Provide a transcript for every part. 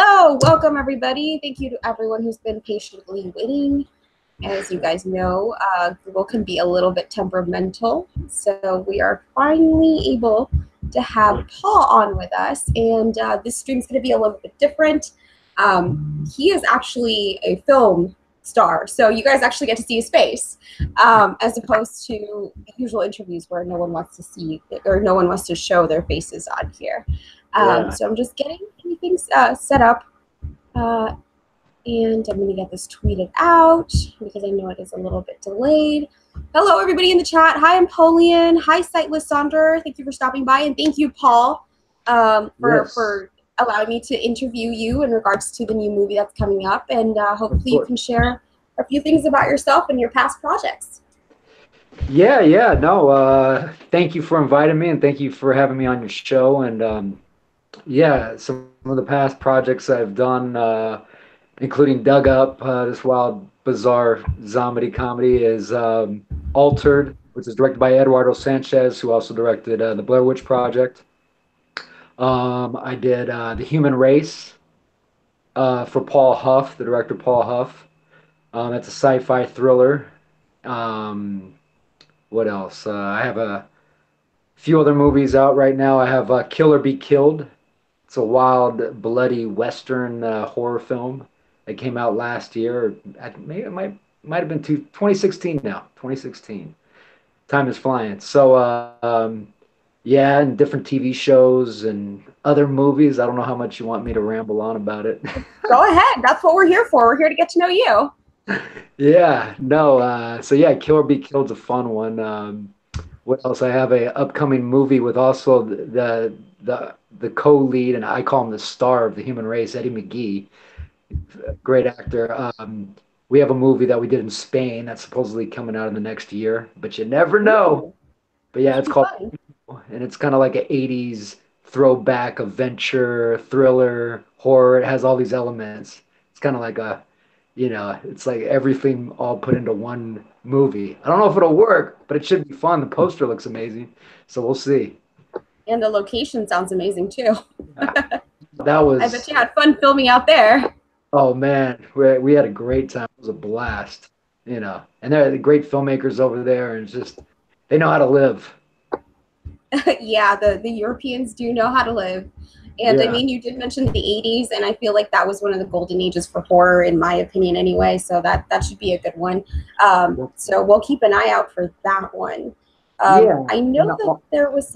Hello, welcome everybody. Thank you to everyone who's been patiently waiting. As you guys know, Google can be a little bit temperamental, so we are finally able to have Paul on with us, and this stream's going to be a little bit different. He is actually a film star, so you guys actually get to see his face, as opposed to the usual interviews where no one wants to see or no one wants to show their faces on here. So I'm just getting things set up, and I'm going to get this tweeted out because I know it is a little bit delayed. Hello, everybody in the chat. Hi, Empoleon. Hi, Sightless Sonder. Thank you for stopping by, and thank you, Paul, for allowing me to interview you in regards to the new movie that's coming up, and hopefully you can share a few things about yourself and your past projects. No, thank you for inviting me, and thank you for having me on your show. And some of the past projects I've done, including Dug Up, this wild, bizarre zomedy comedy, is Altered, which is directed by Eduardo Sanchez, who also directed the Blair Witch Project. I did The Human Race for Paul Huff, the director Paul Huff. It's a sci-fi thriller. What else? I have a few other movies out right now. I have Kill or Be Killed. It's a wild, bloody Western horror film that came out last year. Maybe it might have been 2016 now. 2016. Time is flying. So, and different TV shows and other movies. I don't know how much you want me to ramble on about it. Go ahead. That's what we're here for. We're here to get to know you. Kill or Be Killed's a fun one. What else? I have a upcoming movie with also the co-lead, and I call him the star of The Human Race, Eddie McGee, great actor. We have a movie that we did in Spain that's supposedly coming out in the next year, but you never know. But yeah, it's called, and it's kind of like an 80s throwback adventure, thriller, horror. It has all these elements. It's kind of like it's like everything all put into one movie. I don't know if it'll work, but it should be fun. The poster looks amazing, so we'll see. And the location sounds amazing too. I bet you had fun filming out there. Oh man, we had a great time. It was a blast, and they're the great filmmakers over there, and just they know how to live. Yeah, the Europeans do know how to live. And I mean, you did mention the 80s, and I feel like that was one of the golden ages for horror, in my opinion, anyway. So that should be a good one. So we'll keep an eye out for that one. I know that there was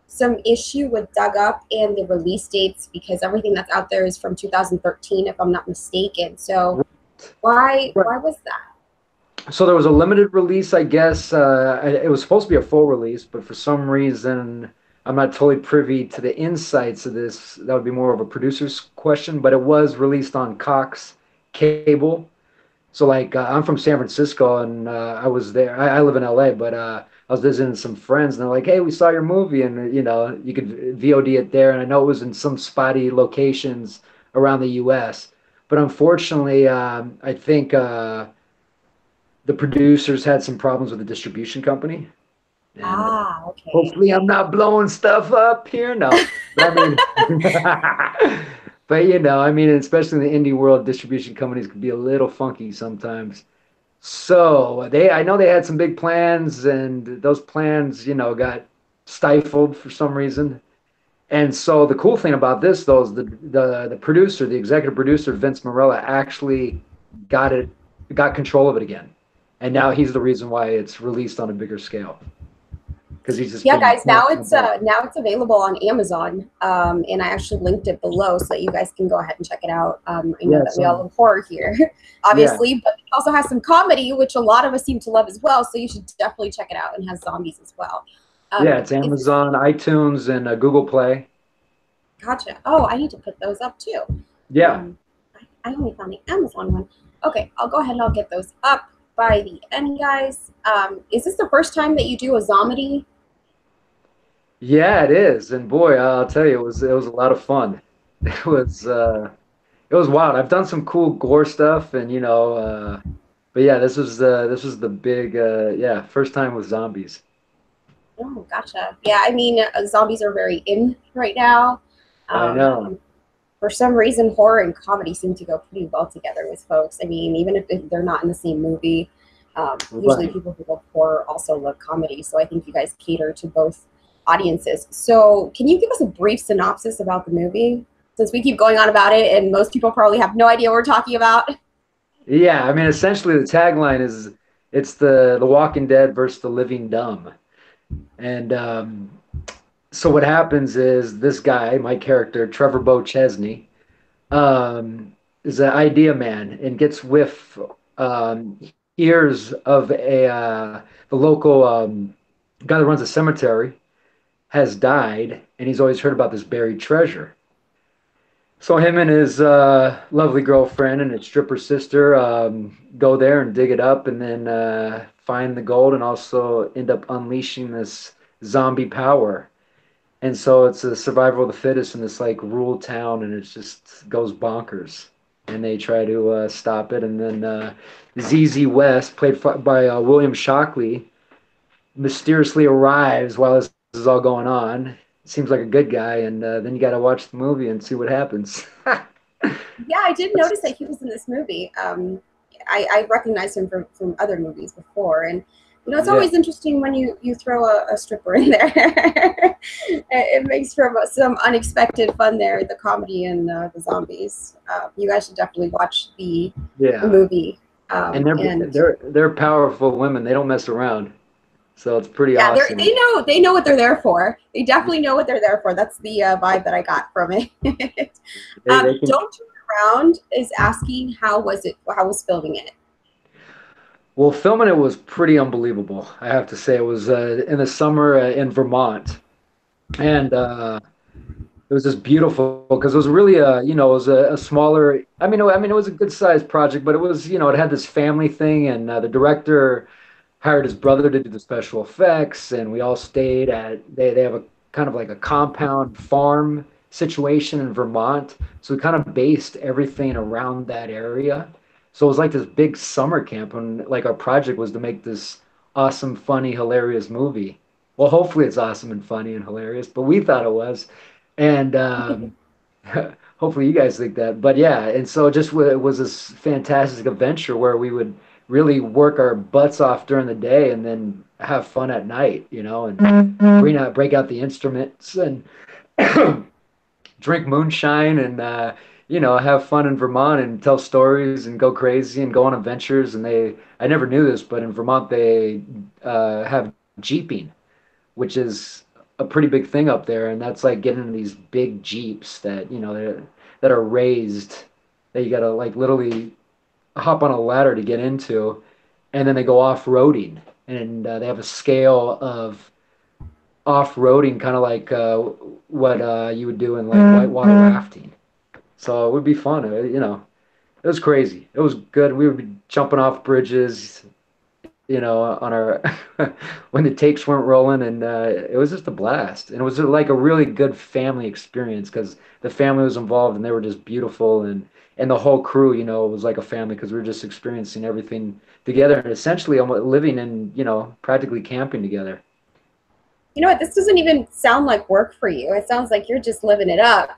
some issue with Dug Up and the release dates because everything that's out there is from 2013, if I'm not mistaken. So why was that? So there was a limited release, I guess. It was supposed to be a full release, but for some reason, I'm not totally privy to the insights of this. That would be more of a producer's question, but it was released on Cox Cable. So I'm from San Francisco, and I was there. I live in LA, but I was visiting some friends, and they're like, "Hey, we saw your movie, and you could VOD it there." And I know it was in some spotty locations around the U.S., but unfortunately, I think the producers had some problems with the distribution company. And okay. Hopefully I'm not blowing stuff up here. No. But I mean, especially in the indie world, distribution companies can be a little funky sometimes. So I know they had some big plans, and those plans, got stifled for some reason. And so the cool thing about this, though, is the producer, the executive producer, Vince Morella, actually got control of it again. And now he's the reason why it's released on a bigger scale. Because he's just guys, now it's available on Amazon, and I actually linked it below so that you guys can go ahead and check it out. I know that we all love horror here, obviously, but it also has some comedy, which a lot of us seem to love as well. So you should definitely check it out, and has zombies as well. It's Amazon, iTunes, and Google Play. Gotcha. Oh, I need to put those up too. Yeah. I only found the Amazon one. Okay, I'll go ahead and I'll get those up by the end, guys. Is this the first time that you do a zomedy? Yeah, it is, and boy, I'll tell you, it was a lot of fun. It was wild. I've done some cool gore stuff, and but yeah, this was the big first time with zombies. Oh, gotcha. Yeah, I mean, zombies are very in right now. I know. for some reason, horror and comedy seem to go pretty well together with folks. I mean, even if they're not in the same movie, usually Right. people who love horror also love comedy. So I think you guys cater to both audiences. So can you give us a brief synopsis about the movie? Since we keep going on about it, and most people probably have no idea what we're talking about. Yeah, I mean, essentially the tagline is it's the Walking Dead versus the Living Dumb. And so what happens is this guy, my character, Trevor Bow Chesney, is an idea man and gets whiff um, ears of a the local guy that runs a cemetery has died, and he's always heard about this buried treasure. So him and his lovely girlfriend and his stripper sister go there and dig it up, and then find the gold, and also end up unleashing this zombie power. And so it's a survival of the fittest in this like rural town, and it just goes bonkers. And they try to stop it, and then ZZ West, played by William Shockley, mysteriously arrives while this is all going on. Seems like a good guy, and then you got to watch the movie and see what happens. Yeah, I did notice that he was in this movie. I recognized him from other movies before, and it's Yeah, always interesting when you throw a stripper in there. It makes for some unexpected fun there, the comedy and the zombies. You guys should definitely watch the yeah, movie. and And they're powerful women. They don't mess around, so it's pretty yeah, awesome. they know what they're there for. They definitely know what they're there for. That's the vibe that I got from it. They can. Don't Turn Around is asking how was it? How was filming it? Well, filming it was pretty unbelievable. I have to say, it was in the summer in Vermont, and it was just beautiful because it was really it was a smaller. I mean, it was a good sized project, but it was, it had this family thing, and the director hired his brother to do the special effects, and we all stayed at they have a kind of like a compound farm situation in Vermont, so we kind of based everything around that area. So it was like this big summer camp, and like our project was to make this awesome, funny, hilarious movie. Well, hopefully it's awesome and funny and hilarious, but we thought it was, and hopefully you guys think that. But yeah, and so it was this fantastic adventure where we would really work our butts off during the day and then have fun at night, and break out the instruments and drink moonshine and have fun in Vermont and tell stories and go crazy and go on adventures. And I never knew this, but in Vermont they have jeeping, which is a pretty big thing up there, and that's like getting in these big jeeps that that are raised, that you gotta like literally hop on a ladder to get into, and then they go off-roading, and they have a scale of off-roading, kind of like what you would do in like whitewater rafting. So it would be fun. It was crazy. It was good. We would be jumping off bridges, on our when the tapes weren't rolling, and it was just a blast. And it was like a really good family experience because the family was involved, and they were just beautiful, and the whole crew, was like a family because we were just experiencing everything together and essentially living and practically camping together. You know what? This doesn't even sound like work for you. It sounds like you're just living it up.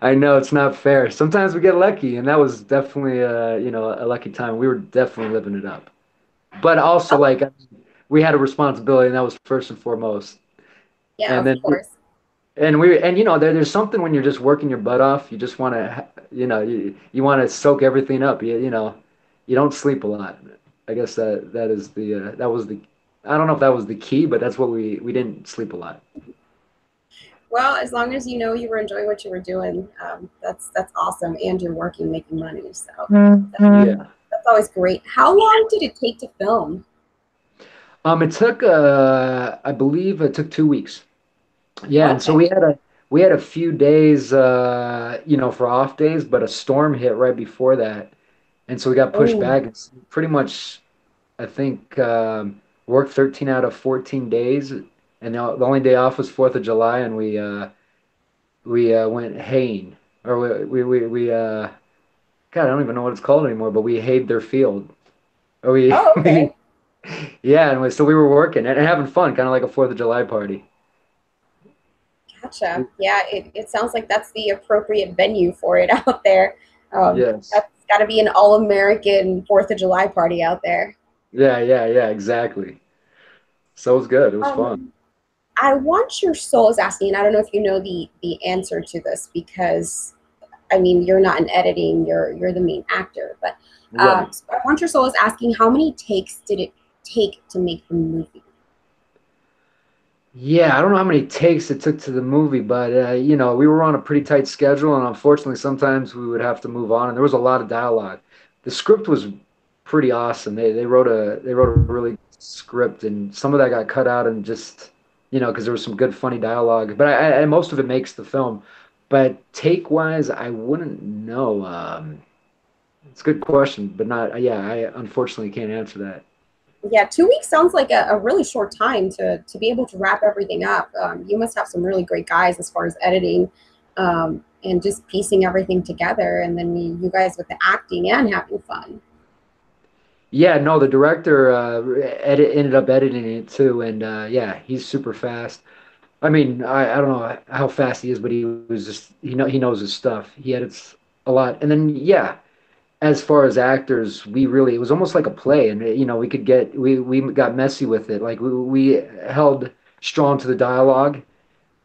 I know it's not fair. Sometimes we get lucky, and that was definitely a lucky time. We were definitely living it up. But also, Oh, like, we had a responsibility, and that was first and foremost. yeah, And of then course. there's something when you're just working your butt off. You just want to, you want to soak everything up. You don't sleep a lot. I guess that is that was the, I don't know if that was the key, but that's what we didn't sleep a lot. Well, as long as you know you were enjoying what you were doing, that's awesome, and you're working, making money. So Yeah. that's always great. How long did it take to film? It took I believe it took 2 weeks. Yeah, and so Okay. we had a few days for off days, but a storm hit right before that. And so we got pushed Oh, back. It's pretty much, I think, worked 13 out of 14 days, and the only day off was 4th of July, and we went haying, or God, I don't even know what it's called anymore, but we hayed their field, or we, oh, we okay. yeah, and so we were working and having fun, kind of like a 4th of July party. Gotcha. Yeah, it sounds like that's the appropriate venue for it out there. Yes. That's got to be an all-American Fourth of July party out there. Yeah, exactly. So it was good. It was fun. Um, I want your soul is asking, and I don't know if you know the answer to this because I mean you're not in editing, you're the main actor, but Right. so I want your soul is asking how many takes did it take to make the movie? Yeah, I don't know how many takes it took to the movie, but we were on a pretty tight schedule, and unfortunately, sometimes we would have to move on. And there was a lot of dialogue. The script was pretty awesome. They wrote a really good script, and some of that got cut out, and just because there was some good funny dialogue. But most of it makes the film. But take wise, I wouldn't know. It's a good question, but not. Yeah, I unfortunately can't answer that. Yeah, 2 weeks sounds like a really short time to be able to wrap everything up. You must have some really great guys as far as editing and just piecing everything together, and then you guys with the acting and having fun. Yeah, no, the director ended up editing it too, and yeah, he's super fast. I mean, I don't know how fast he is, but he was just he knows his stuff. He edits a lot, and then yeah, as far as actors, we really it was almost like a play, and we got messy with it. Like we held strong to the dialogue,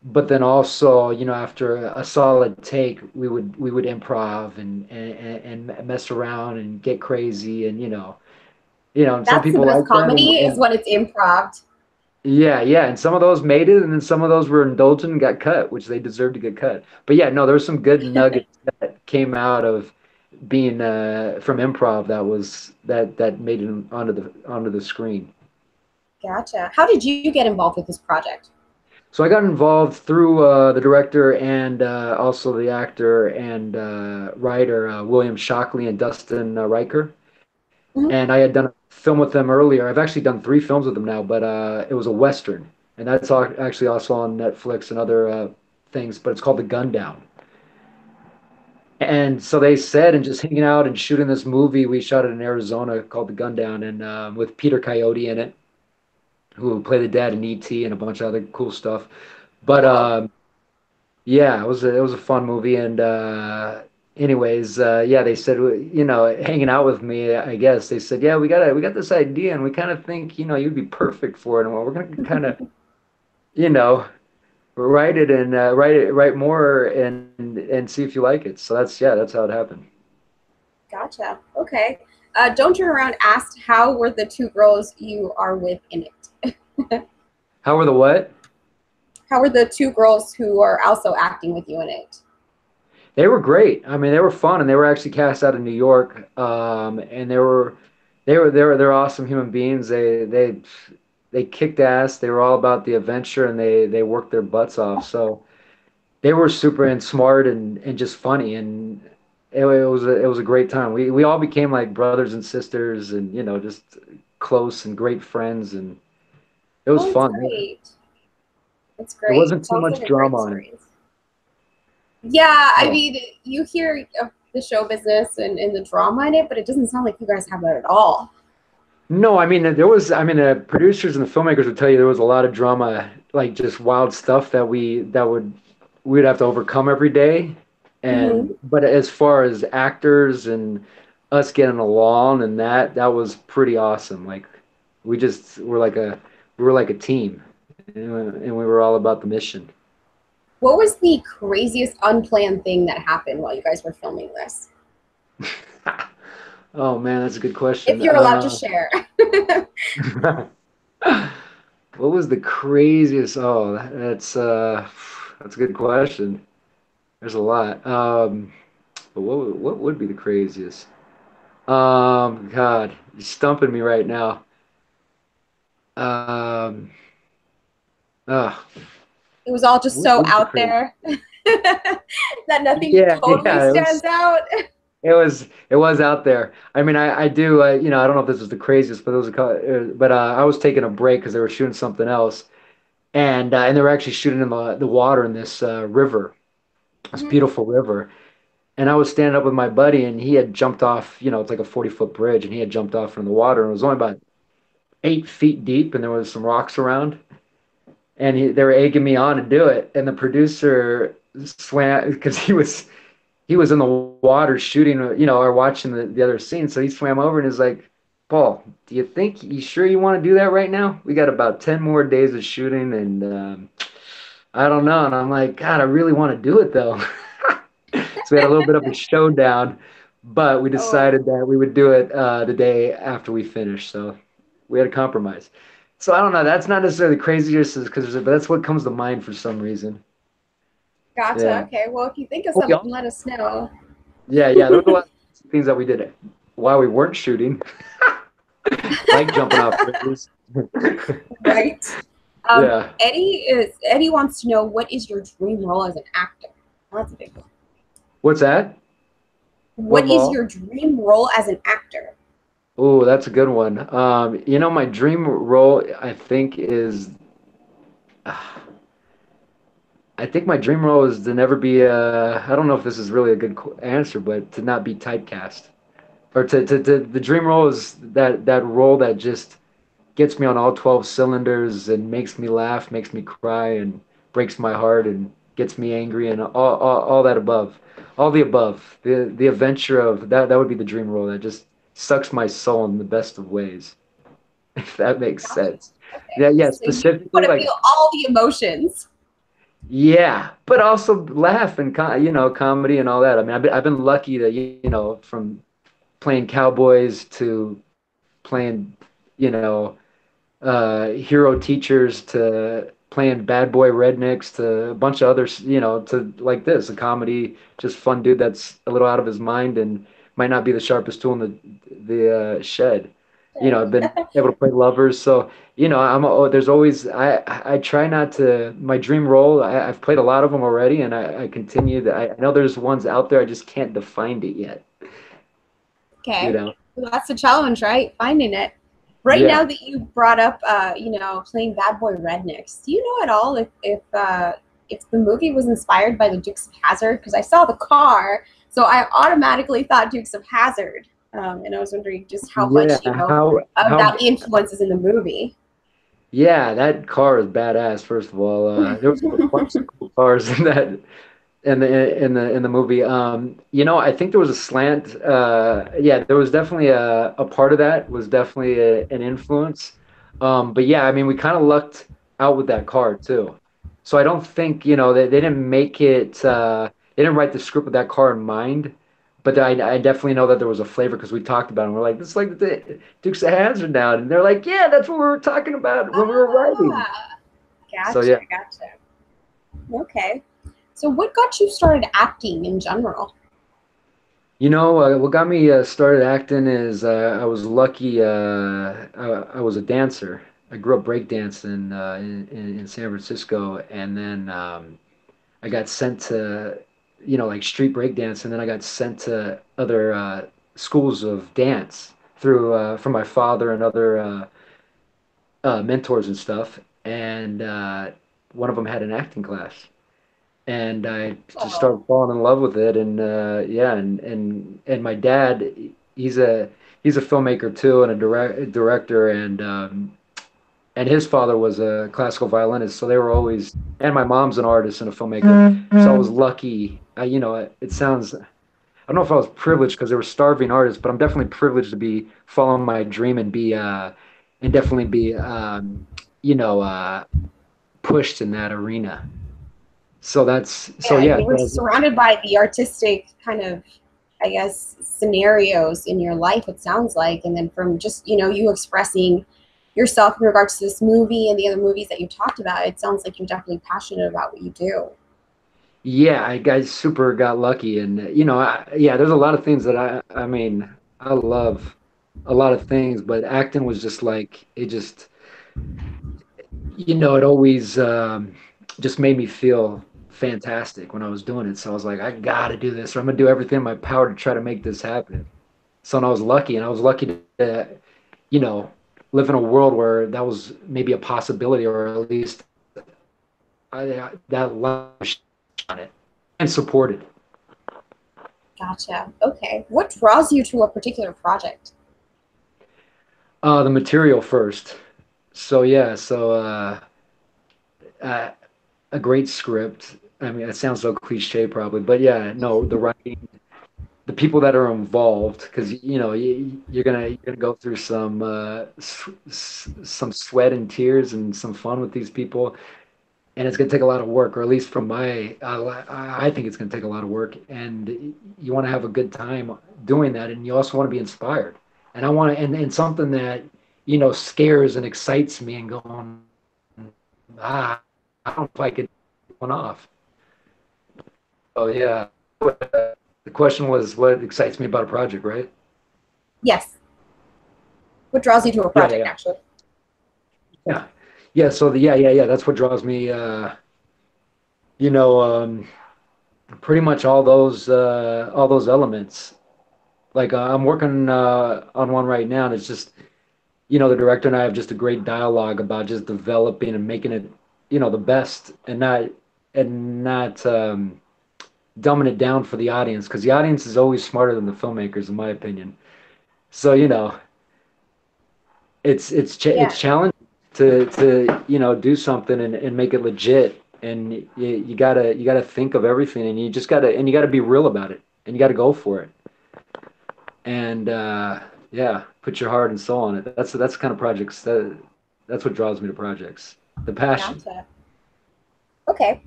but then also after a solid take, we would improv and mess around and get crazy, and and some That's the people best like that, comedy is when it's improv. yeah, and some of those made it, and then some of those were indulgent and got cut, which they deserved to get cut. But yeah, no, there was some good nuggets that came out of being from improv that made it onto the screen. Gotcha. How did you get involved with this project? So I got involved through the director and also the actor and writer William Shockley and Dustin Riker. Mhm. And I had done a film with them earlier. I've actually done three films with them now, but it was a Western, and that's actually also on Netflix and other things. But it's called The Gun Down. And so they said, and just hanging out and shooting this movie, we shot it in Arizona called The Gun Down, and with Peter Coyote in it, who played the dad in E.T. and a bunch of other cool stuff. But Cool. yeah, it was a fun movie, and anyways, yeah, they said, hanging out with me, I guess they said, yeah, we got this idea, and we kind of think, you'd be perfect for it, and we're gonna kind of, you know, write it and write more and see if you like it. So that's how it happened. Gotcha. Okay. Don't turn around asked how were the two girls you are with in it? How were the what? How were the two girls who are also acting with you in it? They were great. I mean, they were fun, and they were actually cast out of New York. And they're awesome human beings. They kicked ass. They were all about the adventure, and they worked their butts off. So they were super and smart and just funny, and it was a great time. We all became like brothers and sisters, and just close and great friends, and it was Oh, it's fun. great. It's There great. wasn't It too sounds much like a drama great on it. story. Yeah, I Yeah. mean, you hear of the show business and the drama in it, but it doesn't sound like you guys have that at all. No, I mean the producers and the filmmakers would tell you there was a lot of drama, like just wild stuff we'd have to overcome every day. Hmm. And but as far as actors and us getting along and that was pretty awesome. Like we just we were like a team, and we were all about the mission. What was the craziest unplanned thing that happened while you guys were filming this? Oh man, that's a good If question. you're allowed to share. What was the craziest? Oh, that's a good question. There's a lot. But what would be the craziest? God, you're stumping me right now. Um, uh, It was all just what so is the out crazy? there that nothing Yeah, totally yeah, stands out. it was out there. I mean, I do. I don't know if this was the craziest, but I was taking a break because they were shooting something else, and they were actually shooting in the water in this river, this Mhm. beautiful river. And I was standing up with my buddy, and he had jumped off. It's like a 40-foot bridge, and he had jumped off from the water, and it was only about 8 feet deep, and there was some rocks around. and they were egging me on to do it. And the producer swam because he was in the water shooting, or watching the other scene. So he swam over and is like, Paul, do you sure you want to do that right now? We got about 10 more days of shooting, and I don't know. And I'm like, God, I really want to do it though. So we had a little bit of a showdown, but we Oh decided that we would do it the day after we finished. So we had a compromise. So I don't know. That's not necessarily crazy, just because, but that's what comes to mind for some reason. gotcha. Yeah. Okay, well if you think of Oh, we something, also, let us know. yeah, yeah. There was a lot of things that we did while we weren't shooting, like jumping off bridges. Right. Yeah. Eddie wants to know, what is your dream role as an actor? That's a big one. What's that? What What is role? your dream role as an actor? Oh, that's a good one. My dream role, I think my dream role is to never be I don't know if this is really a good answer, but to not be typecast. Or the dream role is that role that just gets me on all 12 cylinders and makes me laugh, makes me cry, and breaks my heart and gets me angry and all that above. All the above. The adventure of that would be the dream role that just sucks my soul in the best of ways, if that makes Gotcha. sense. Yeah, Okay. yeah, So you specifically want to like feel all the emotions. yeah, but also laugh and comedy and all that. I mean, I've been lucky to from playing cowboys to playing you know hero teachers to playing bad boy rednecks to a bunch of others, to like this, a comedy, just fun dude that's a little out of his mind and might not be the sharpest tool in the shed. I've been able to play lovers, so there's always I try not to my dream role. I've played a lot of them already, and I continue that. I know there's ones out there. I just can't define it yet. You Okay. know? Well, that's the challenge, right? Finding it. Right now Yeah. that you brought up, playing Bad Boy Rednecks, do you know at all if the movie was inspired by the Dukes of Hazzard? Because I saw the car, so I automatically thought Dukes of Hazzard, and I was wondering just how Yeah. much of How that influence is in the movie. Yeah, that car is badass. First of all, there was a bunch of cool cars in that in the movie. I think there was a slant. Yeah, there was definitely a part of that was definitely an influence. But yeah, I mean, we kind of lucked out with that car too. So I don't think they didn't make it. They didn't write the script with that car in mind. But I definitely know that there was a flavor because we talked about it. And we're like, this is like the Dukes of Hazzard now, and they're like, yeah, that's what we were talking about when we were writing. Ah, So gotcha, yeah. gotcha. Okay. So what got you started acting in general? What got me started acting is I was lucky. I was a dancer. I grew up breakdancing in San Francisco, and then I got sent to, like street breakdance, and then I got sent to other schools of dance through from my father and other mentors and stuff. And one of them had an acting class, and I just Oh, started falling in love with it. And yeah, and my dad, he's a he's a filmmaker too, and a director, and his father was a classical violinist, so they were always. And my mom's an artist and a filmmaker, so I was lucky. It sounds. I don't know if I was privileged because they were starving artists, but I'm definitely privileged to be following my dream and be and definitely be you know uh, pushed in that arena. So yeah, yeah. you were surrounded by the artistic kind of, I guess, scenarios in your life, it sounds like. And then from just, you expressing yourself in regards to this movie and the other movies that you talked about, it sounds like you're definitely passionate about what you do. Yeah, I super got lucky, and yeah, there's a lot of things that I mean, I love a lot of things, but acting was just like it just it always just made me feel fantastic when I was doing it. So I was like, I gotta do this, or I'm gonna do everything in my power to try to make this happen. So and I was lucky, and I was lucky to you know live in a world where that was maybe a possibility, or at least that life on it and supported. Gotcha. Okay. What draws you to a particular project? The material first. So yeah, a great script. I mean, it sounds so cliche probably, but yeah, no, the writing, the people that are involved, because you're gonna go through some some sweat and tears and some fun with these people, and it's gonna take a lot of work, or at least from my, I think it's gonna take a lot of work, and you want to have a good time doing that, and you also want to be inspired, and I want to, and something that scares and excites me, and going, I don't know if I could pull one off. Oh yeah. The question was what excites me about a project, right? Yes. What draws you to a Yeah, yeah, project, yeah. actually? Yeah. Yeah, so yeah. That's what draws me you know, pretty much all those elements. Like I'm working on one right now, and it's just, the director and I have just a great dialogue about just developing and making it, the best, and not dumbing it down for the audience, because the audience is always smarter than the filmmakers, in my opinion. So, it's Yeah, challenging to do something and make it legit, and you gotta think of everything, and you gotta be real about it, and you gotta go for it, and yeah, put your heart and soul on it. That's the kind of projects that's what draws me to projects, the passion. gotcha. Okay.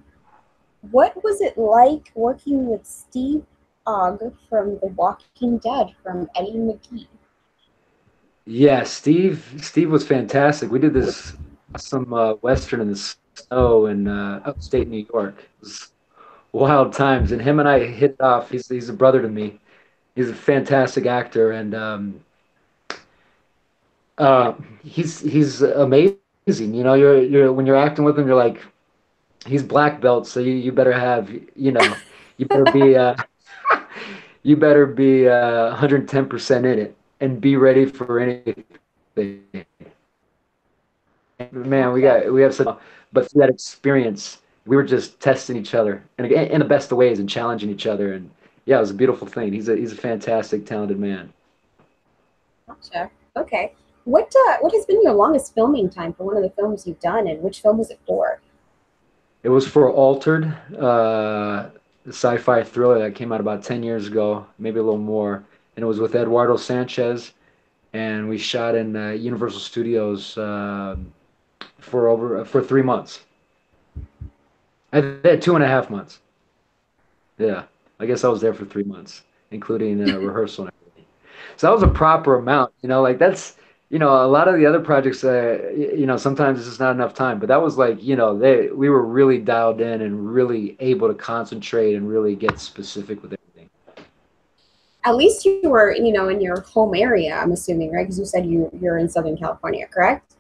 What was it like working with Steve Ogg from The Walking Dead from Eddie McGee? Yeah, Steve was fantastic. We did this some western in the snow in upstate New York. It was wild times, and him and I hit it off. He's a brother to me. He's a fantastic actor, and uh, he's amazing. You're when you're acting with him, you're like, he's black belt, so you better have, you better be you better be 110% in it and be ready for anything. Man, Gotcha. we have such, but through that experience, we were just testing each other, and in the best of ways, and challenging each other, and yeah, it was a beautiful thing. He's a fantastic, talented man. Gotcha. Okay. What has been your longest filming time for one of the films you've done, and which film was it for? It was for Altered, the sci-fi thriller that came out about 10 years ago, maybe a little more, and it was with Eduardo Sanchez, and we shot in Universal Studios for 3 months. I had 2.5 months. Yeah, I guess I was there for 3 months, including rehearsal and everything. So that was a proper amount, like that's, a lot of the other projects, sometimes it's just not enough time, but that was like, we were really dialed in and really able to concentrate and really get specific with everything. At least you were, in your home area, I'm assuming, right? Because you said you're in Southern California, correct?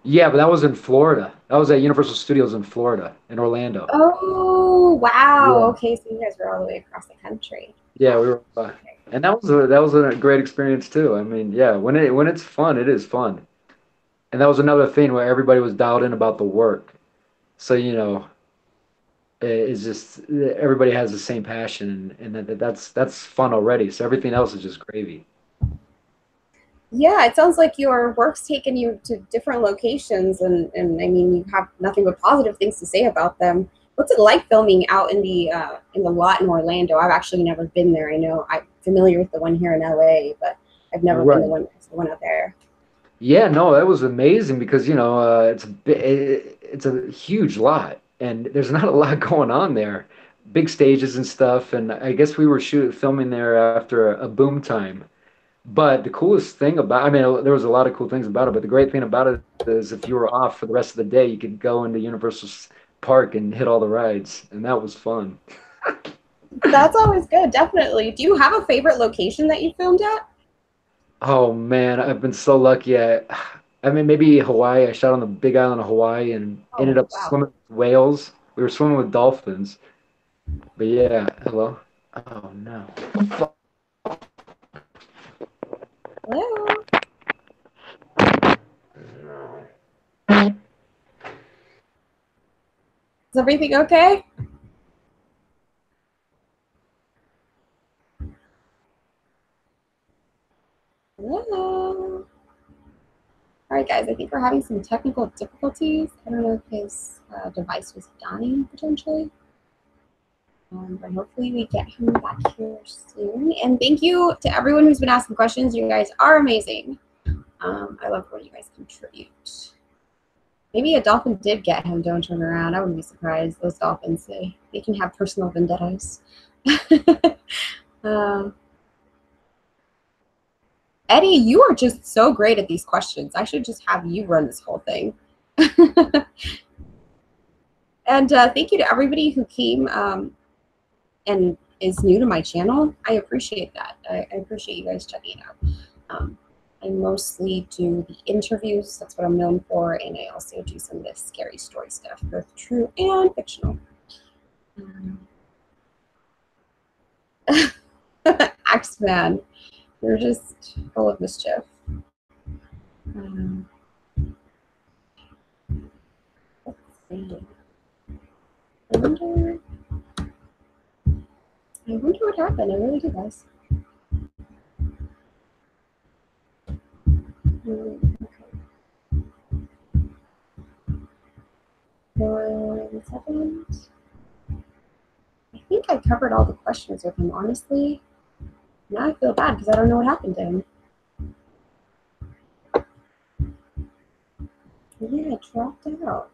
Yeah, but that was in Florida. That was at Universal Studios in Florida, in Orlando. Oh, wow. Yeah. Okay, so you guys were all the way across the country. Yeah, we were, Okay. and that was a great experience too. I mean, yeah, when it's fun, it is fun. And that was another thing where everybody was dialed in about the work. So, it's just everybody has the same passion, and that's fun already. So everything else is just gravy. Yeah, it sounds like your work's taken you to different locations, and I mean, you have nothing but positive things to say about them. What's it like filming out in the lot in Orlando? I've actually never been there. I know I'm familiar with the one here in LA, but I've never been Right. the one out there. Yeah, no, that was amazing because it's a huge lot, and there's not a lot going on there. Big stages and stuff, and I guess we were filming there after a boom time. But the coolest thing about, I mean, there was a lot of cool things about it, but the great thing about it is if you were off for the rest of the day, you could go into Universal Park and hit all the rides, and that was fun. That's always good, definitely. Do you have a favorite location that you filmed at? Oh man, I've been so lucky. I mean, maybe Hawaii. I shot on the Big Island of Hawaii and ended Oh, up wow. swimming with whales. We were swimming with dolphins. But yeah, hello. Oh no. Hello? Is everything okay? Hello? All right, guys. guys. I think we're having some technical difficulties. I don't know if his device was dying potentially. But hopefully we get him back here soon. And thank you to everyone who's been asking questions. You guys are amazing. I love when you guys contribute. Maybe a dolphin did get him. Don't turn around. I wouldn't be surprised. Those dolphins, they can have personal vendettas. Eddie, you are just so great at these questions. I should just have you run this whole thing. And thank you to everybody who came and is new to my channel. I appreciate that. I appreciate you guys checking it out. I mostly do the interviews. That's what I'm known for. And I also do some of the scary story stuff, both true and fictional. Axeman, you're just full of mischief. Let's see. I wonder what happened. I really do, guys. Okay. 1 second. I think I covered all the questions with him, honestly. Now I feel bad because I don't know what happened to him. Yeah, it dropped out.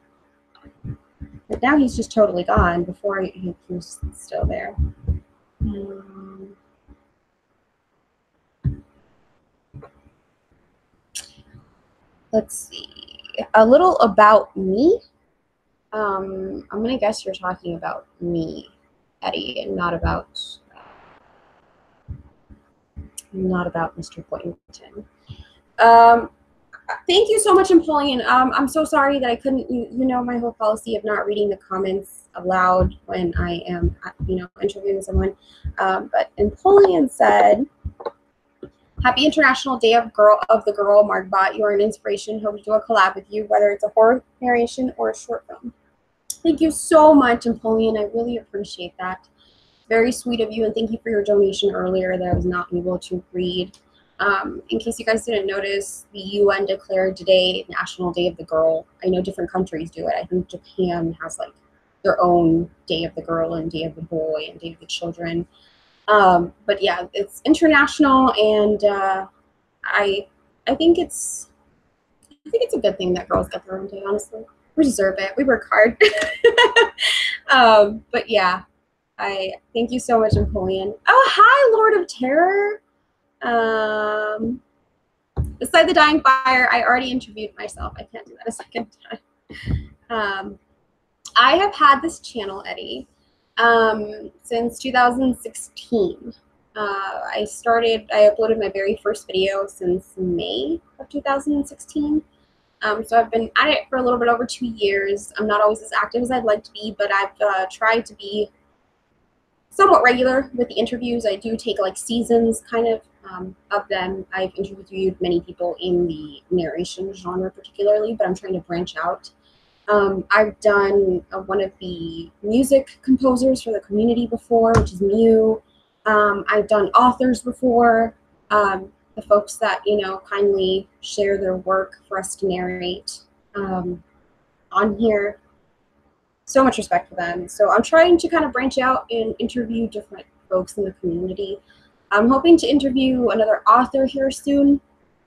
But now he's just totally gone. Before he was still there. Let's see. A little about me. I'm gonna guess you're talking about me, Eddie, and not about Mr. Boyington. Thank you so much, Napoleon. I'm so sorry that I couldn't. You know my whole policy of not reading the comments aloud when I am, interviewing someone. But Napoleon said, "Happy International Day of the Girl, Margbot. You are an inspiration. Hope to do a collab with you, whether it's a horror narration or a short film." Thank you so much, Napoleon. I really appreciate that. Very sweet of you, and thank you for your donation earlier that I was not able to read. In case you guys didn't notice, the UN declared today National Day of the Girl. I know different countries do it. I think Japan has like their own Day of the Girl and Day of the Boy and Day of the Children. But yeah, it's international, and I think it's a good thing that girls get their own day. Honestly, we deserve it. We work hard. But yeah, I thank you so much, Napoleon. Oh, hi, Lord of Terror. Beside the Dying Fire, I already interviewed myself. I can't do that a second time. I have had this channel, Eddie, since 2016. I uploaded my very first video since May of 2016. So I've been at it for a little bit over 2 years. I'm not always as active as I'd like to be, but I've tried to be somewhat regular with the interviews. I do take like seasons kind of them. I've interviewed many people in the narration genre particularly, but I'm trying to branch out. I've done one of the music composers for the community before, which is Mew. I've done authors before, the folks that, kindly share their work for us to narrate on here. So much respect for them. So I'm trying to kind of branch out and interview different folks in the community. I'm hoping to interview another author here soon.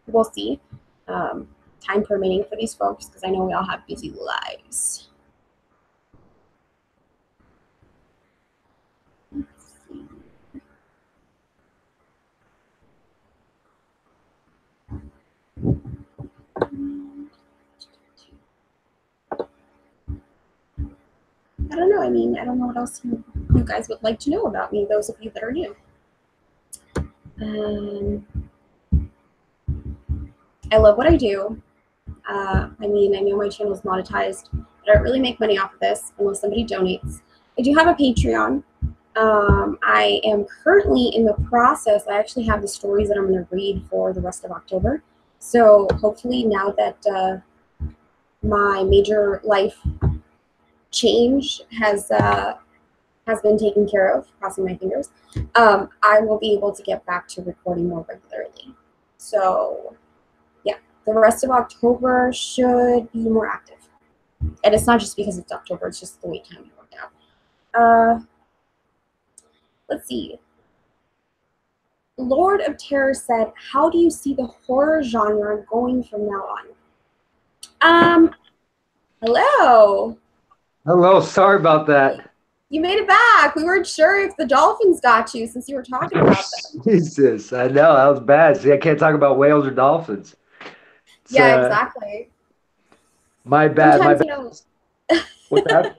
We'll see. Time permitting for these folks, because I know we all have busy lives. Let's see. I don't know. I mean, I don't know what else you guys would like to know about me, those of you that are new. I love what I do. I mean, I know my channel is monetized, but I don't really make money off of this unless somebody donates. I do have a Patreon. I am currently in the process. I actually have the stories that I'm going to read for the rest of October. So hopefully now that my major life change has been taken care of, crossing my fingers, I will be able to get back to recording more regularly. So yeah, the rest of October should be more active. And it's not just because it's October, it's just the way time worked out. Let's see. Lord of Terror said, how do you see the horror genre going from now on? Hello. Hello, sorry about that. You made it back. We weren't sure if the dolphins got you since you were talking about them. Jesus, I know, that was bad. See, I can't talk about whales or dolphins. It's, Yeah, exactly. my bad, my Sometimes, bad. What's that?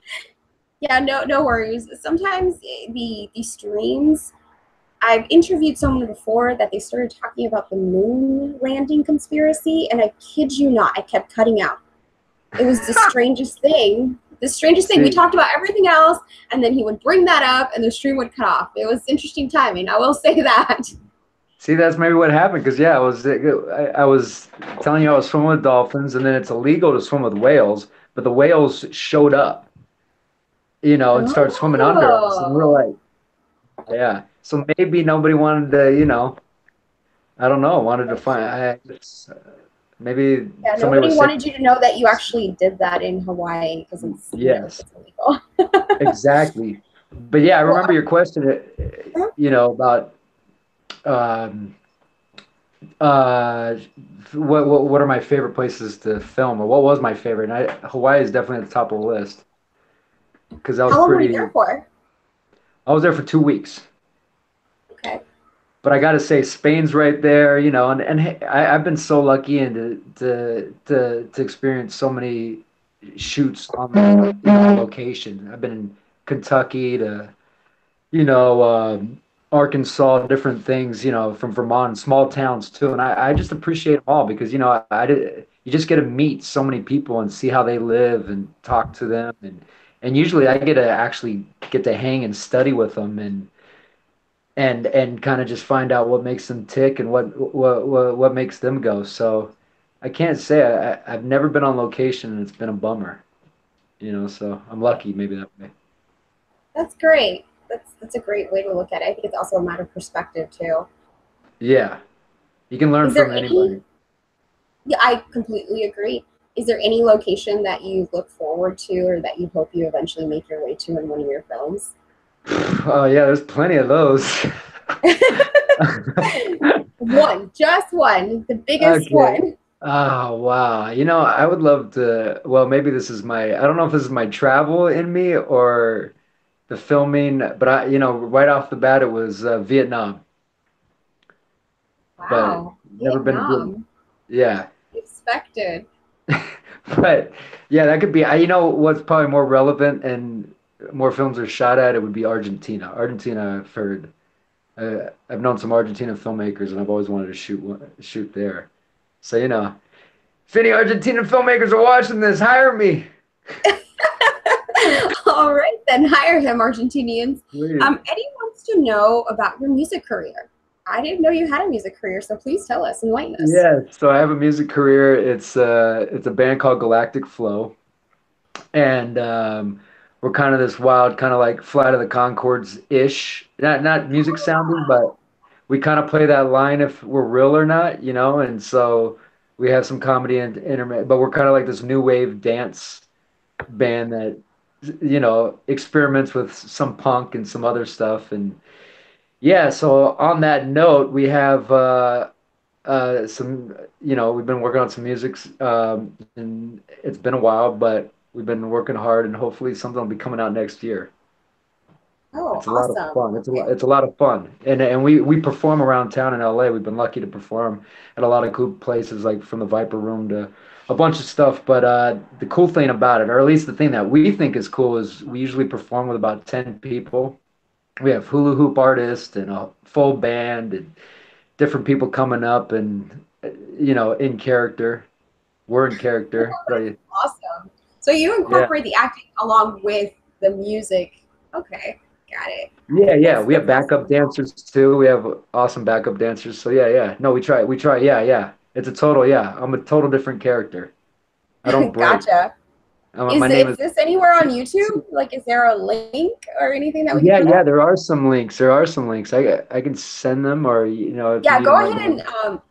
Yeah, no worries. Sometimes the streams, I've interviewed someone before that they started talking about the moon landing conspiracy, and I kid you not, I kept cutting out. It was the strangest thing. The strangest thing. We talked about everything else, and then he would bring that up, and the stream would cut off. It was interesting timing. I will say that. See, that's maybe what happened because yeah, I was telling you I was swimming with dolphins, and then it's illegal to swim with whales, but the whales showed up, and started swimming under us, and we're like, yeah. So maybe nobody wanted to, I don't know, wanted to find. Maybe nobody wanted you to know that you actually did that in Hawaii because it's yes, it's illegal. Exactly. But yeah, I remember your question. About what are my favorite places to film, or what was my favorite? And Hawaii is definitely at the top of the list because that was How long pretty. were you there for? I was there for 2 weeks. Okay. But I got to say, Spain's right there, and hey, I've been so lucky and to experience so many shoots on location. I've been in Kentucky to, Arkansas, different things, from Vermont, small towns too, and I just appreciate them all because you just get to meet so many people and see how they live and talk to them, and usually I get to actually get to hang and study with them and kind of just find out what makes them tick and what makes them go. So I can't say I've never been on location and it's been a bummer, so I'm lucky maybe that way. That's great. That's a great way to look at it. I think it's also a matter of perspective too. Yeah, you can learn from anybody. Yeah, I completely agree. Is there any location that you look forward to or that you hope you eventually make your way to in one of your films? Oh yeah, there's plenty of those. Just one, the biggest one. Oh wow. I would love to, well, maybe I don't know if this is my travel in me or the filming, but right off the bat it was Vietnam. But Wow, never been to Vietnam. Vietnam. Yeah. Expected. But yeah, that could be, what's probably more relevant and more films are shot at, it would be Argentina. Argentina, I've heard. I've known some Argentina filmmakers, and I've always wanted to shoot there. So if any Argentinian filmmakers are watching this, hire me. All right, then hire him, Argentinians. Please. Eddie wants to know about your music career. I didn't know you had a music career, so please tell us, enlighten us. Yeah, so I have a music career. It's a band called Galactic Flow, and we're kind of this wild, kind of like Flight of the Conchords ish. Not music sounding, but we kind of play that line if we're real or not, And so we have some comedy and internet, but we're kind of like this new wave dance band that experiments with some punk and some other stuff. And yeah, so on that note, we have some, we've been working on some music, and it's been a while, but we've been working hard, and hopefully something will be coming out next year. Oh, it's a lot of fun. It's a lot of fun, and we perform around town in LA. We've been lucky to perform at a lot of cool places, like from the Viper Room to a bunch of stuff. But the cool thing about it, or at least the thing that we think is cool, is we usually perform with about 10 people. We have hula hoop artists and a full band and different people coming up and in character. We're in character. Awesome. So you incorporate the acting along with the music. Okay, got it. Yeah. We have backup dancers too. We have awesome backup dancers. So yeah. No, we try. Yeah. It's a total, I'm a total different character. I don't break. Gotcha. Is this anywhere on YouTube? Like, is there a link or anything that we can put up? There are some links. I can send them, or yeah, go ahead and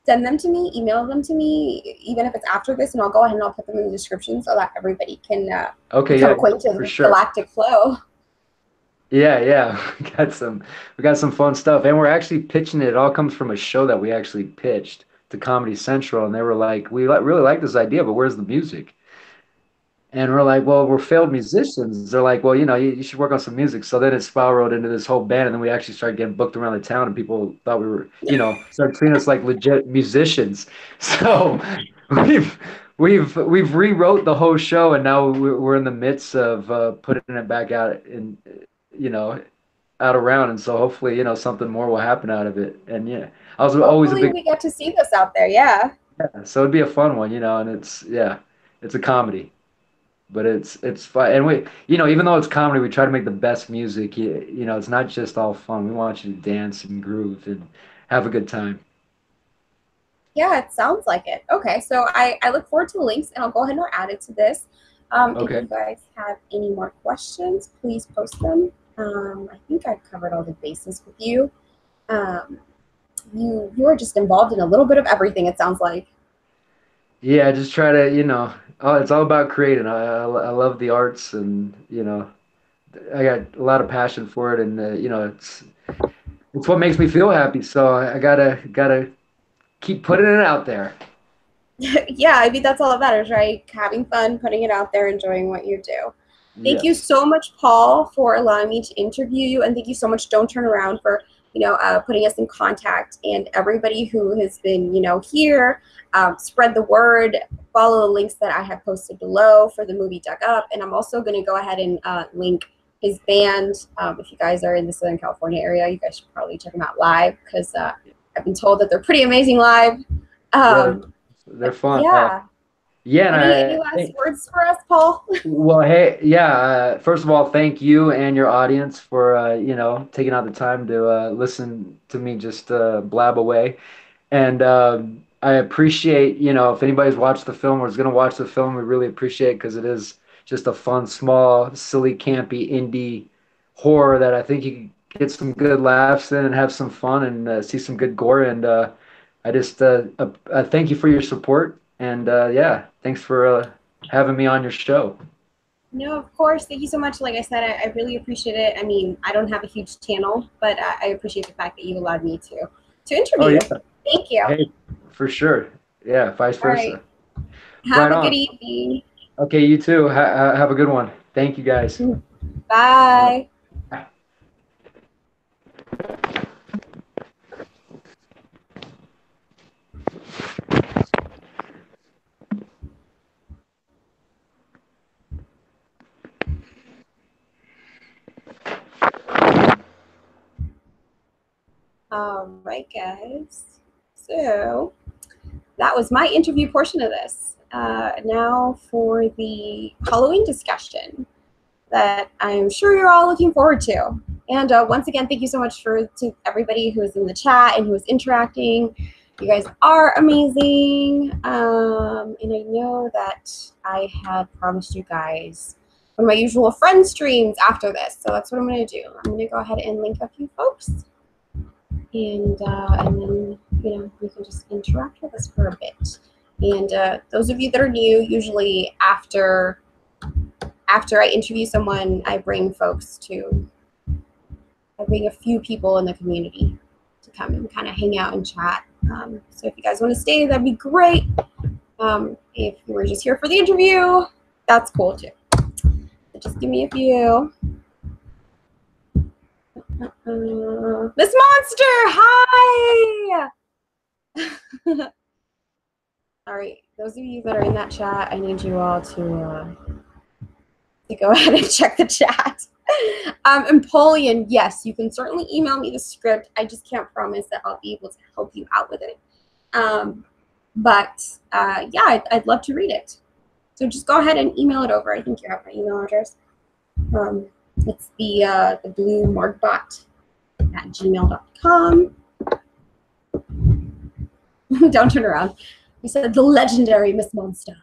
send them to me, email them to me, even if it's after this, and I'll go ahead and I'll put them in the description so that everybody can Okay, become yeah, acquainted for with sure. Galactic Flow. Yeah, yeah, we got some fun stuff, and we're actually pitching it. It all comes from a show that we actually pitched to Comedy Central, and they were like, really like this idea, but where's the music?" And we're like, "Well, we're failed musicians." They're like, "Well, you should work on some music." So then it spiraled into this whole band, and then we actually started getting booked around the town, and people thought we were, started treating us like legit musicians. So we've we've rewrote the whole show, and now we're in the midst of putting it back out in, you know, out around, and so hopefully, something more will happen out of it. And yeah, I was always a Hopefully, big, we get to see this out there. Yeah. yeah, so it'd be a fun one, and it's a comedy, but it's fun. And even though it's comedy, we try to make the best music. It's not just all fun. We want you to dance and groove and have a good time. Yeah, it sounds like it. Okay, so I look forward to the links and I'll go ahead and I'll add it to this. If Okay. you guys have any more questions, please post them. I think I've covered all the bases with you. Um, you are just involved in a little bit of everything, it sounds like. Yeah, just try to, it's all about creating. I love the arts, and I got a lot of passion for it, and it's what makes me feel happy. So I gotta keep putting it out there. Yeah, I mean, that's all that matters, right? Having fun, putting it out there, enjoying what you do. Thank you Yes. so much, Paul, for allowing me to interview you, and thank you so much, Don't Turn Around, for putting us in contact. And everybody who has been here, spread the word. Follow the links that I have posted below for the movie Dug Up, and I'm also going to go ahead and link his band. If you guys are in the Southern California area, you guys should probably check them out live because I've been told that they're pretty amazing live. Yeah, Um, they're but fun. yeah, Yeah, and any last words for us, Paul? well, hey, yeah. First of all, thank you and your audience for taking out the time to listen to me just blab away. And I appreciate, if anybody's watched the film or is going to watch the film, we really appreciate it because it is just a fun, small, silly, campy indie horror that I think you can get some good laughs in and have some fun and see some good gore. And I just thank you for your support. And yeah, thanks for having me on your show. No, of course. Thank you so much. Like I said, I really appreciate it. I mean, I don't have a huge channel, but I appreciate the fact that you allowed me to Oh, interview. yeah. Thank you. Hey, for sure. Yeah, vice All right. versa. Have Right a good on. evening. Okay, you too. Have a good one. Thank you, guys. All Bye. right. All right, guys. So that was my interview portion of this. Now for the Halloween discussion that I'm sure you're all looking forward to. And once again, thank you so much to everybody who is in the chat and who is interacting. You guys are amazing. And I know that I had promised you guys one of my usual friend streams after this. So that's what I'm going to do. I'm going to go ahead and link a few folks. And then, we can just interact with us for a bit. And those of you that are new, usually after I interview someone, I bring a few people in the community to come and kind of hang out and chat. So if you guys want to stay, that'd be great. If you were just here for the interview, that's cool too. So just give me a few. Miss Monster, hi! All right, those of you that are in that chat, I need you all to go ahead and check the chat. Empoleon, yes, you can certainly email me the script. I just can't promise that I'll be able to help you out with it. Yeah, I'd love to read it. So just go ahead and email it over. I think you have my email address. It's the blue margbot at gmail.com. Don't turn around. We said the legendary Miss Monster.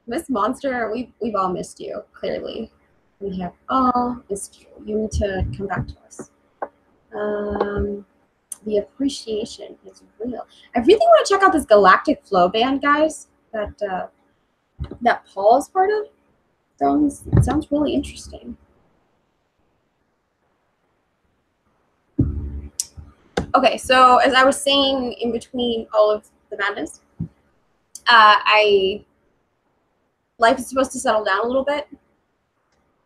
Miss Monster, we've all missed you, clearly. We have all missed you. You need to come back to us. The appreciation is real. I really want to check out this Galactic Flow band, guys, that that Paul is part of. Sounds really interesting. Okay, so as I was saying in between all of the madness, life is supposed to settle down a little bit.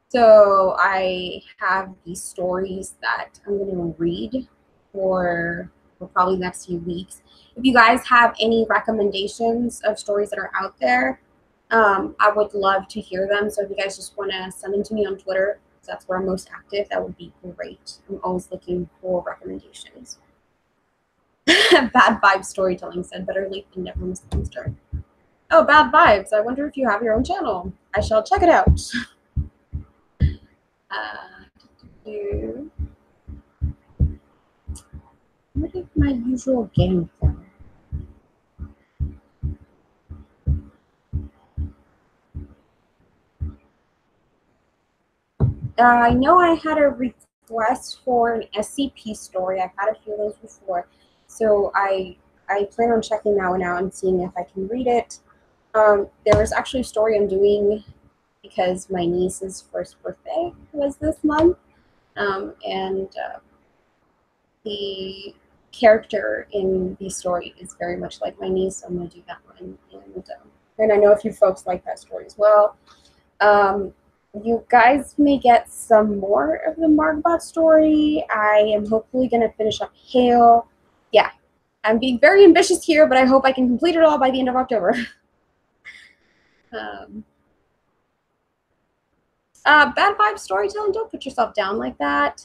So I have these stories that I'm going to read for probably the next few weeks. If you guys have any recommendations of stories that are out there, I would love to hear them. So if you guys just want to send them to me on Twitter, because that's where I'm most active, that would be great. I'm always looking for recommendations. Bad Vibes Storytelling said, better late than never, Miss Monster. Oh, Bad Vibes. I wonder if you have your own channel. I shall check it out. What is my usual game from? I know I had a request for an SCP story. I've had a few of those before. So I plan on checking that one out and seeing if I can read it. There was actually a story I'm doing because my niece's first birthday was this month. The character in the story is very much like my niece, so I'm going to do that one. And I know a few folks like that story as well. You guys may get some more of the Margbot story. I am hopefully going to finish up Hale. Yeah, I'm being very ambitious here, but I hope I can complete it all by the end of October. Bad Vibe Storytelling, don't put yourself down like that.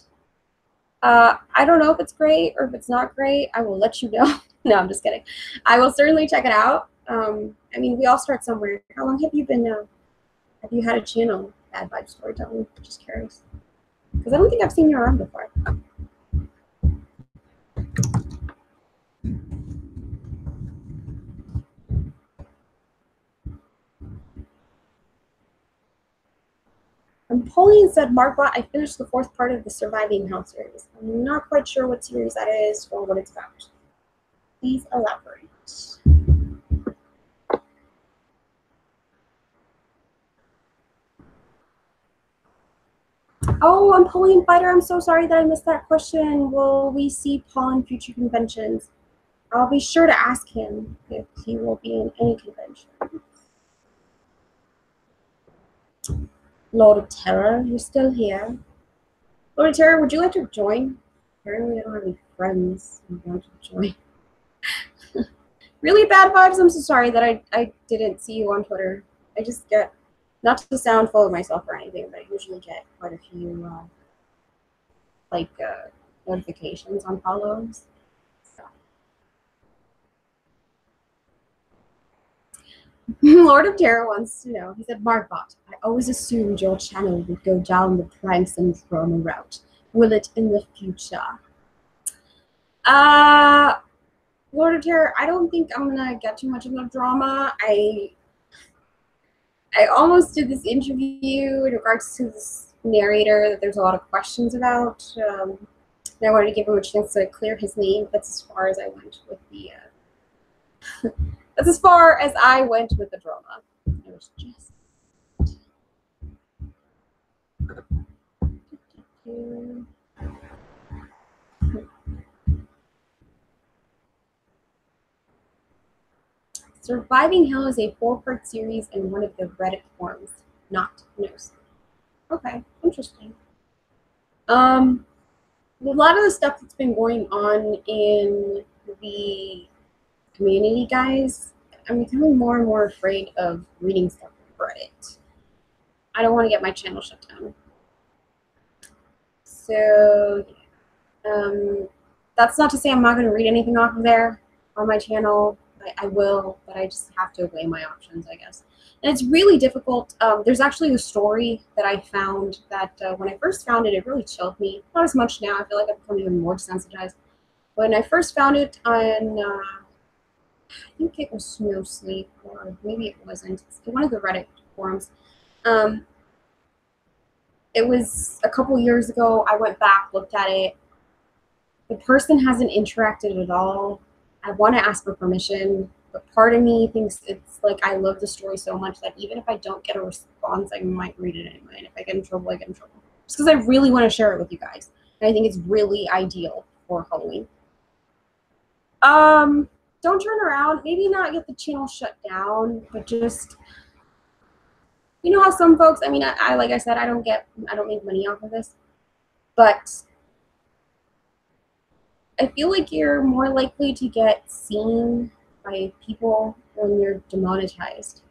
I don't know if it's great or if it's not great. I will let you know. No, I'm just kidding. I will certainly check it out. I mean, we all start somewhere. How long have you been have you had a channel, Bad Vibe Storytelling? Just curious. Because I don't think I've seen you around before. Napoleon said, Margbot, I finished the 4th part of the Surviving Hell series. I'm not quite sure what series that is or what it's about. Please elaborate. Oh, Napoleon Fighter, I'm so sorry that I missed that question. Will we see Paul in future conventions? I'll be sure to ask him if he will be in any convention. Lord of Terror, you're still here. Lord of Terror, would you like to join? Apparently I don't have any friends who want to join. Really Bad Vibes, I'm so sorry that I didn't see you on Twitter. I just get, not to sound full of myself or anything, but I usually get quite a few notifications on follows. So. Lord of Terror wants to know, he said, Margbot, I always assumed your channel would go down the pranks and drama route. Will it in the future? Lord of Terror, I don't think I'm gonna get too much of the drama. I almost did this interview in regards to this narrator that there's a lot of questions about. And I wanted to give him a chance to clear his name. That's as far as I went with the that's as far as I went with the drama. It was just Surviving Hell is a 4-part series in one of the Reddit forums, not news. Okay, interesting. A lot of the stuff that's been going on in the community, guys, I'm becoming more and more afraid of reading stuff on Reddit. I don't want to get my channel shut down. So, that's not to say I'm not going to read anything off of there on my channel. I will, but I just have to weigh my options, I guess. And it's really difficult. There's actually a story that I found that when I first found it, it really chilled me. Not as much now. I feel like I've become even more desensitized. When I first found it on, I think it was Snow Sleep, or maybe it wasn't. It's one of the Reddit forums. It was a couple years ago. I went back, looked at it. the person hasn't interacted at all. I want to ask for permission, but part of me thinks it's like I love the story so much that even if I don't get a response, I might read it anyway. And if I get in trouble, I get in trouble. Just because I really want to share it with you guys. And I think it's really ideal for Halloween. Don't turn around. Maybe not get the channel shut down, but just, you know how some folks, I mean, I like I said, I don't make money off of this, but I feel like you're more likely to get seen by people when you're demonetized.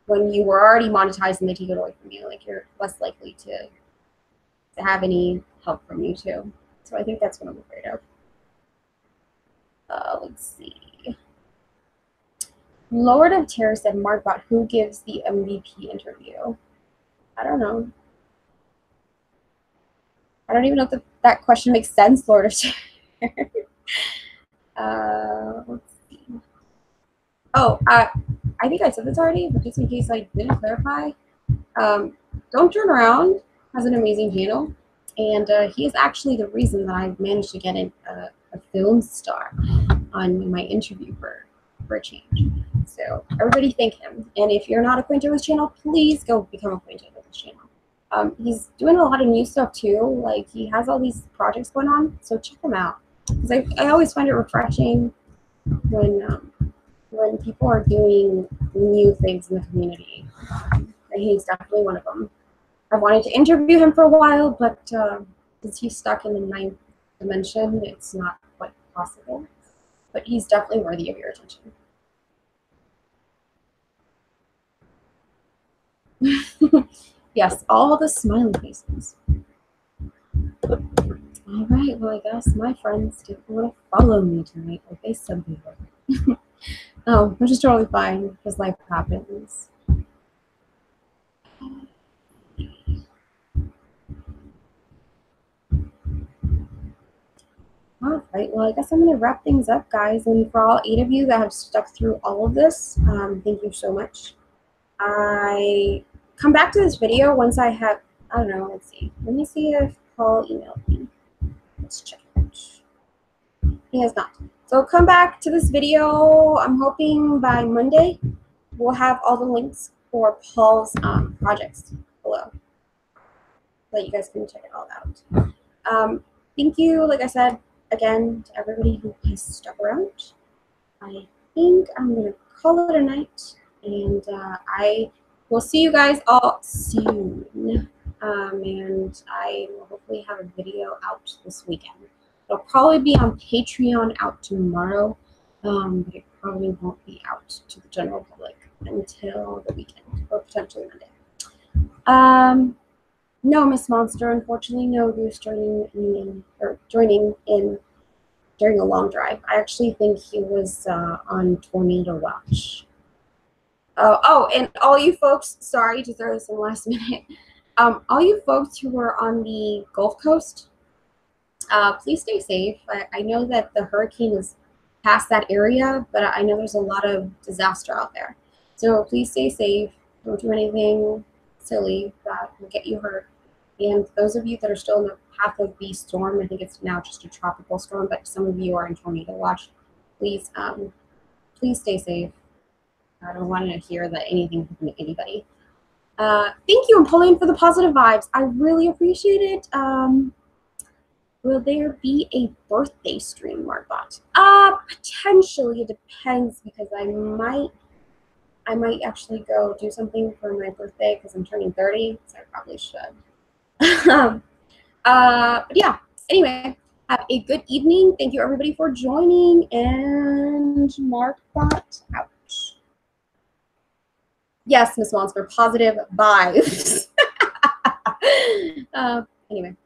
When you were already monetized and they take it away from you, like you're less likely to have any help from you too. So I think that's what I'm afraid of. Let's see. Lord of Terror said, Margbot, who gives the MVP interview? I don't know. I don't even know if that question makes sense, Lord of Terror. Let's see. Oh, I think I said this already, but just in case I didn't clarify, Don't Turn Around has an amazing channel, and he is actually the reason that I managed to get a film star on my interview for a change. So everybody thank him. And if you're not acquainted with his channel, please go become acquainted with his channel. He's doing a lot of new stuff too. Like he has all these projects going on, so check them out. Because I always find it refreshing when people are doing new things in the community. And he's definitely one of them. I wanted to interview him for a while, but since he's stuck in the 9th dimension, it's not quite possible. But he's definitely worthy of your attention. Yes, all the smiley faces. All right, well, I guess my friends didn't want to follow me tonight like they said they would. Oh, which is totally fine because life happens. All right, well, I guess I'm going to wrap things up, guys. And for all 8 of you that have stuck through all of this, thank you so much. I come back to this video once I have, I don't know, let's see. Let me see if Paul emailed me. Let's check it. He has not. So come back to this video. I'm hoping by Monday we'll have all the links for Paul's projects below so that you guys can check it all out. Thank you, like I said, again, to everybody who has stuck around. I think I'm going to call it a night, and I will see you guys all soon. And I will hopefully have a video out this weekend. It'll probably be on Patreon out tomorrow, but it probably won't be out to the general public until the weekend, or potentially Monday. No, Miss Monster, unfortunately, no Goose joining in during a long drive. I actually think he was on Tornado Watch. Oh, and all you folks, sorry to throw this in last minute. All you folks who are on the Gulf Coast, please stay safe. I know that the hurricane is past that area, but I know there's a lot of disaster out there. So please stay safe. Don't do anything silly that will get you hurt. And those of you that are still in the path of the storm, I think it's now just a tropical storm, but some of you are in tornado watch. Please, please stay safe. I don't want to hear that anything happened to anybody. Thank you, Napoleon, for the positive vibes. I really appreciate it. Will there be a birthday stream, Margbot? Potentially. It depends because I might actually go do something for my birthday because I'm turning 30, so I probably should. But yeah, anyway, have a good evening. Thank you everybody for joining, and Margbot out. Yes, Miss Monster, positive vibes. Anyway.